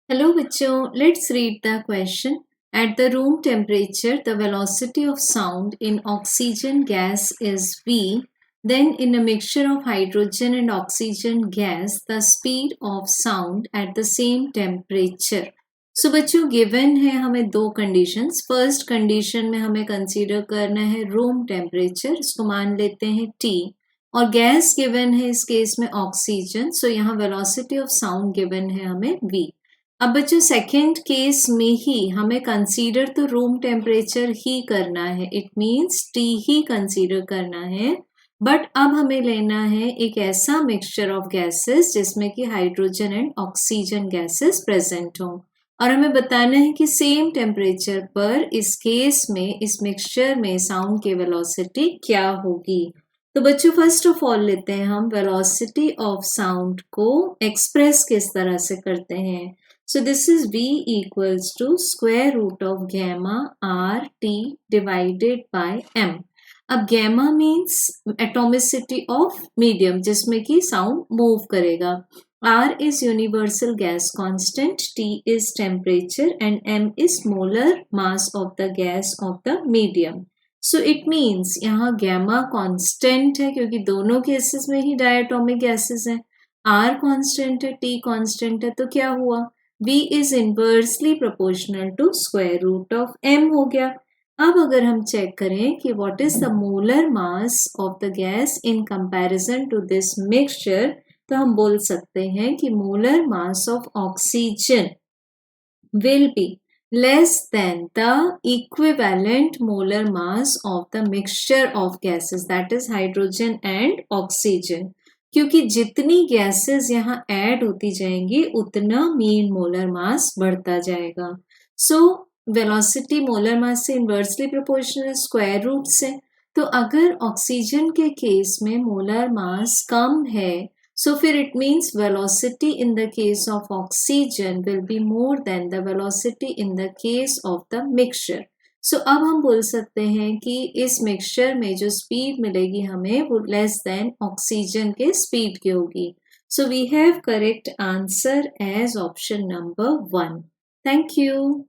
Hello बच्चों, let's read the question. At the room temperature, the velocity of sound in oxygen gas is V. Then in a mixture of hydrogen and oxygen gas, the speed of sound at the same temperature. So बच्चों given है हमें दो conditions. First condition में हमें consider करना है room temperature, इसको मान लेते हैं T. और गैस गिवन है इस केस में ऑक्सीजन, सो यहाँ वेलोसिटी ऑफ साउंड गिवन है हमें v. अब बच्चों सेकेंड केस में ही हमें कंसीडर तो रूम टेम्परेचर ही करना है, it means T he consider करना है. बट अब हमें लेना है एक ऐसा मिक्सचर ऑफ गैसेस जिसमें कि hydrogen and oxygen gases present हों, और हमें बताना है कि सेम टेम्परेचर पर इस केस में इस मिक्सचर में साउंड की वेलोसिटी क्या होगी. तो बच्चों फर्स्ट ऑफ ऑल लेते हैं हम वेलोसिटी ऑफ साउंड को एक्सप्रेस किस तरह से करते हैं. So this is v equals to square root of gamma R T divided by m. अब gamma means atomicity of medium जिसमें कि साउंड मूव करेगा. R is universal gas constant, T is temperature and m is molar mass of the gas of the medium. So it means यहाँ gamma constant है क्योंकि दोनों cases में ही diatomic gases हैं. आर कांस्टेंट है, T constant है, तो क्या हुआ V is inversely proportional to square root of m हो गया. अब अगर हम चेक करें कि what is the molar mass of the gas in comparison to this mixture, तो हम बोल सकते हैं कि molar mass of oxygen will be less than the equivalent molar mass of the mixture of gases, that is hydrogen and oxygen. क्योंकि जितनी gases यहाँ add होती जाएंगी उतना मीन मोलर मास बढ़ता जाएगा. सो वेलोसिटी मोलर मास से inversely proportional square root से. तो अगर ऑक्सीजन के केस में मोलर मास कम है, so फिर it means velocity in the case of oxygen will be more than the velocity in the case of the mixture. So अब हम बोल सकते हैं कि इस मिक्सचर में जो स्पीड मिलेगी हमें वो लेस देन ऑक्सीजन के स्पीड की होगी. So we have correct answer as option number 1. Thank you.